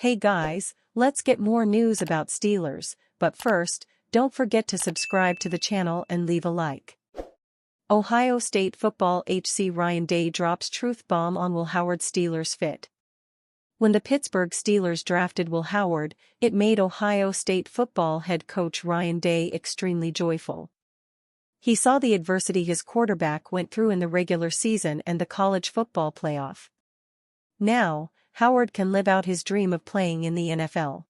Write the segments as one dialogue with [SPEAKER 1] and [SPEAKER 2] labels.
[SPEAKER 1] Hey guys, let's get more news about Steelers, but first, don't forget to subscribe to the channel and leave a like. Ohio State football HC Ryan Day drops truth bomb on Will Howard Steelers fit. When the Pittsburgh Steelers drafted Will Howard, it made Ohio State football head coach Ryan Day extremely joyful. He saw the adversity his quarterback went through in the regular season and the college football playoff. Now, Howard can live out his dream of playing in the NFL.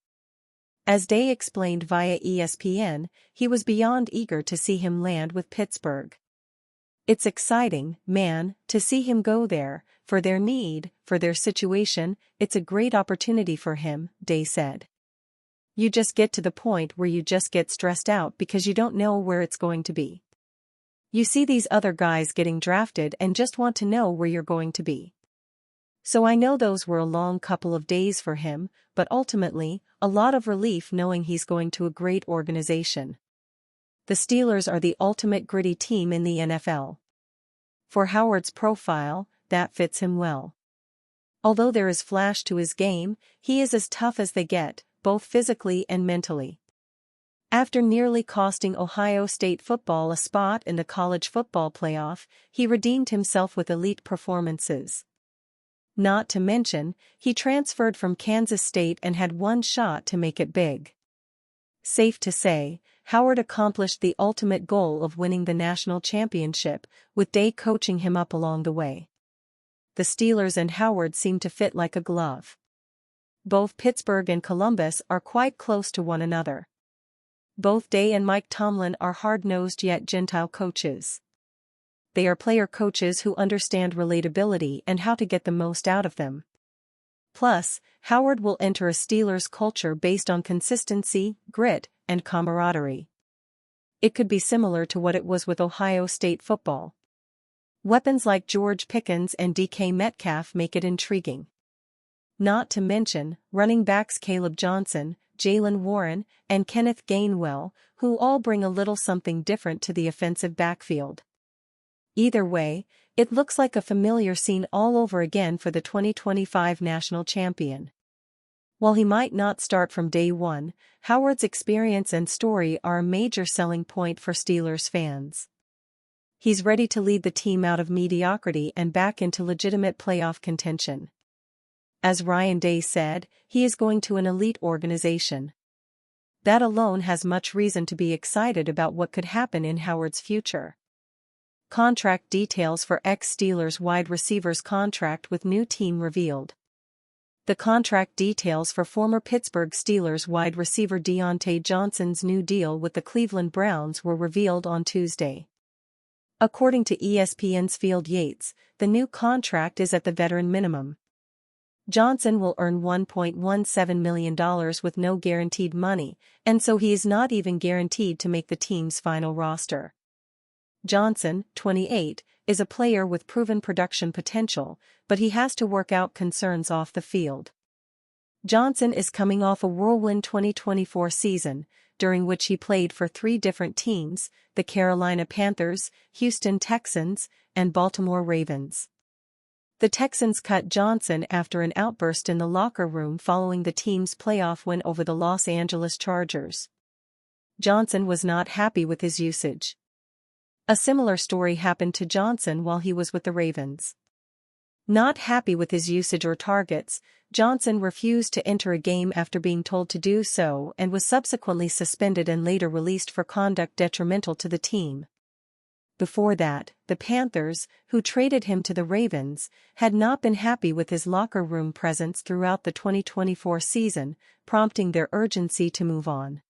[SPEAKER 1] As Day explained via ESPN, he was beyond eager to see him land with Pittsburgh. It's exciting, man, to see him go there, for their need, for their situation, it's a great opportunity for him, Day said. You just get to the point where you just get stressed out because you don't know where it's going to be. You see these other guys getting drafted and just want to know where you're going to be. So I know those were a long couple of days for him, but ultimately, a lot of relief knowing he's going to a great organization. The Steelers are the ultimate gritty team in the NFL. For Howard's profile, that fits him well. Although there is flash to his game, he is as tough as they get, both physically and mentally. After nearly costing Ohio State football a spot in the college football playoff, he redeemed himself with elite performances. Not to mention, he transferred from Kansas State and had one shot to make it big. Safe to say, Howard accomplished the ultimate goal of winning the national championship, with Day coaching him up along the way. The Steelers and Howard seem to fit like a glove. Both Pittsburgh and Columbus are quite close to one another. Both Day and Mike Tomlin are hard-nosed yet gentle coaches. They are player coaches who understand relatability and how to get the most out of them. Plus, Howard will enter a Steelers culture based on consistency, grit, and camaraderie. It could be similar to what it was with Ohio State football. Weapons like George Pickens and DK Metcalf make it intriguing. Not to mention, running backs Caleb Johnson, Jaylen Warren, and Kenneth Gainwell, who all bring a little something different to the offensive backfield. Either way, it looks like a familiar scene all over again for the 2025 national champion. While he might not start from day one, Howard's experience and story are a major selling point for Steelers fans. He's ready to lead the team out of mediocrity and back into legitimate playoff contention. As Ryan Day said, he is going to an elite organization. That alone has much reason to be excited about what could happen in Howard's future. Contract details for ex-Steelers wide receivers contract with new team revealed. The contract details for former Pittsburgh Steelers wide receiver Deontay Johnson's new deal with the Cleveland Browns were revealed on Tuesday. According to ESPN's Field Yates, the new contract is at the veteran minimum. Johnson will earn $1.17 million with no guaranteed money, and so he is not even guaranteed to make the team's final roster. Johnson, 28, is a player with proven production potential, but he has to work out concerns off the field. Johnson is coming off a whirlwind 2024 season, during which he played for 3 different teams: the Carolina Panthers, Houston Texans, and Baltimore Ravens. The Texans cut Johnson after an outburst in the locker room following the team's playoff win over the Los Angeles Chargers. Johnson was not happy with his usage. A similar story happened to Johnson while he was with the Ravens. Not happy with his usage or targets, Johnson refused to enter a game after being told to do so and was subsequently suspended and later released for conduct detrimental to the team. Before that, the Panthers, who traded him to the Ravens, had not been happy with his locker room presence throughout the 2024 season, prompting their urgency to move on.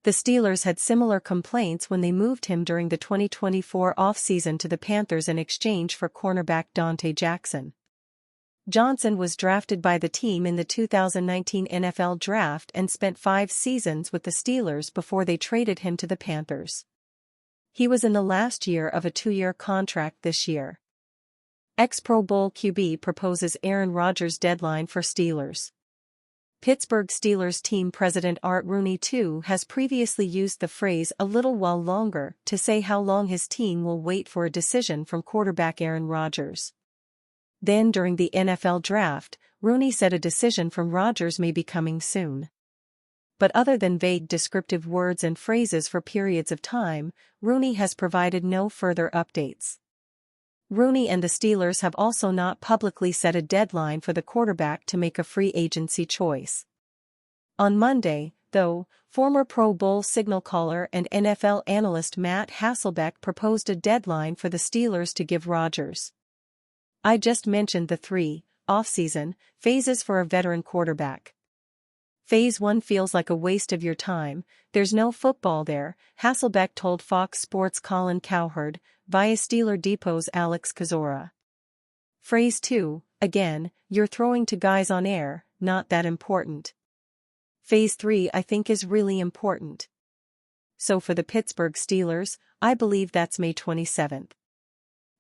[SPEAKER 1] The Steelers had similar complaints when they moved him during the 2024 offseason to the Panthers in exchange for cornerback Dante Jackson. Johnson was drafted by the team in the 2019 NFL Draft and spent 5 seasons with the Steelers before they traded him to the Panthers. He was in the last year of a 2-year contract this year. Ex-Pro Bowl QB proposes Aaron Rodgers deadline for Steelers. Pittsburgh Steelers team president Art Rooney II has previously used the phrase "a little while longer" to say how long his team will wait for a decision from quarterback Aaron Rodgers. Then during the NFL draft, Rooney said a decision from Rodgers may be coming soon. But other than vague descriptive words and phrases for periods of time, Rooney has provided no further updates. Rooney and the Steelers have also not publicly set a deadline for the quarterback to make a free agency choice. On Monday, though, former Pro Bowl signal caller and NFL analyst Matt Hasselbeck proposed a deadline for the Steelers to give Rodgers. "I just mentioned the 3 off-season phases for a veteran quarterback. Phase 1 feels like a waste of your time, there's no football there," Hasselbeck told Fox Sports' Colin Cowherd, via Steeler Depot's Alex Kozora. "Phase 2, again, you're throwing to guys on air, not that important. Phase 3 I think is really important. So for the Pittsburgh Steelers, I believe that's May 27th.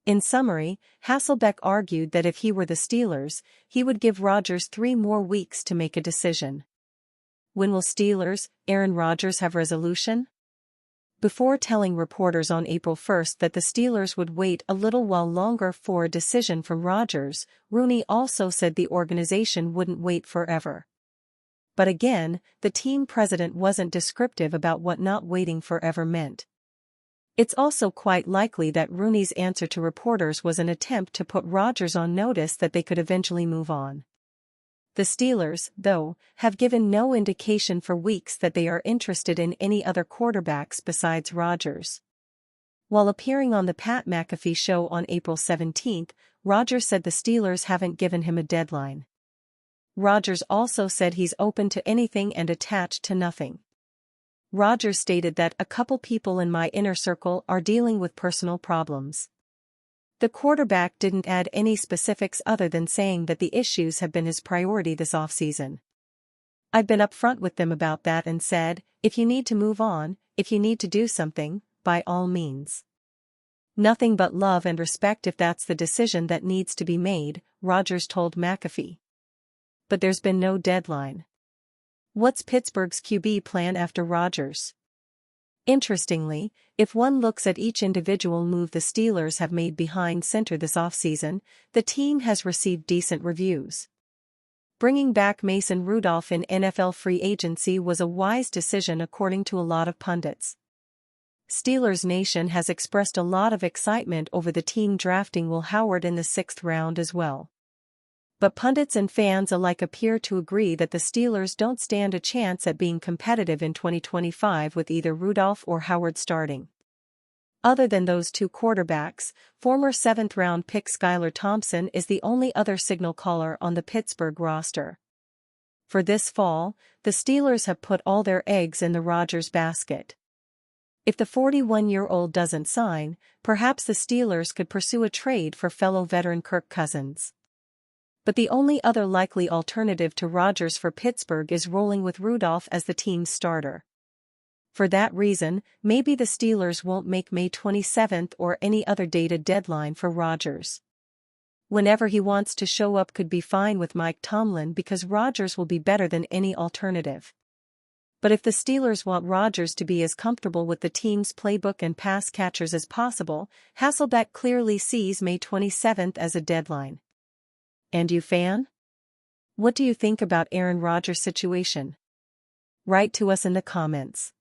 [SPEAKER 1] In summary, Hasselbeck argued that if he were the Steelers, he would give Rodgers 3 more weeks to make a decision. When will Aaron Rodgers have resolution? Before telling reporters on April 1 that the Steelers would wait a little while longer for a decision from Rodgers, Rooney also said the organization wouldn't wait forever. But again, the team president wasn't descriptive about what not waiting forever meant. It's also quite likely that Rooney's answer to reporters was an attempt to put Rodgers on notice that they could eventually move on. The Steelers, though, have given no indication for weeks that they are interested in any other quarterbacks besides Rodgers. While appearing on the Pat McAfee show on April 17, Rodgers said the Steelers haven't given him a deadline. Rodgers also said he's open to anything and attached to nothing. Rodgers stated that "a couple people in my inner circle are dealing with personal problems." The quarterback didn't add any specifics other than saying that the issues have been his priority this offseason. "I've been upfront with them about that and said, if you need to move on, if you need to do something, by all means. Nothing but love and respect if that's the decision that needs to be made," Rodgers told McAfee. But there's been no deadline. What's Pittsburgh's QB plan after Rodgers? Interestingly, if one looks at each individual move the Steelers have made behind center this offseason, the team has received decent reviews. Bringing back Mason Rudolph in NFL free agency was a wise decision according to a lot of pundits. Steelers Nation has expressed a lot of excitement over the team drafting Will Howard in the 6th round as well. But pundits and fans alike appear to agree that the Steelers don't stand a chance at being competitive in 2025 with either Rudolph or Howard starting. Other than those 2 quarterbacks, former 7th-round pick Skylar Thompson is the only other signal caller on the Pittsburgh roster. For this fall, the Steelers have put all their eggs in the Rodgers basket. If the 41-year-old doesn't sign, perhaps the Steelers could pursue a trade for fellow veteran Kirk Cousins. But the only other likely alternative to Rodgers for Pittsburgh is rolling with Rudolph as the team's starter. For that reason, maybe the Steelers won't make May 27 or any other date a deadline for Rodgers. Whenever he wants to show up could be fine with Mike Tomlin because Rodgers will be better than any alternative. But if the Steelers want Rodgers to be as comfortable with the team's playbook and pass catchers as possible, Hasselbeck clearly sees May 27 as a deadline. And you, fan? What do you think about Aaron Rodgers' situation? Write to us in the comments.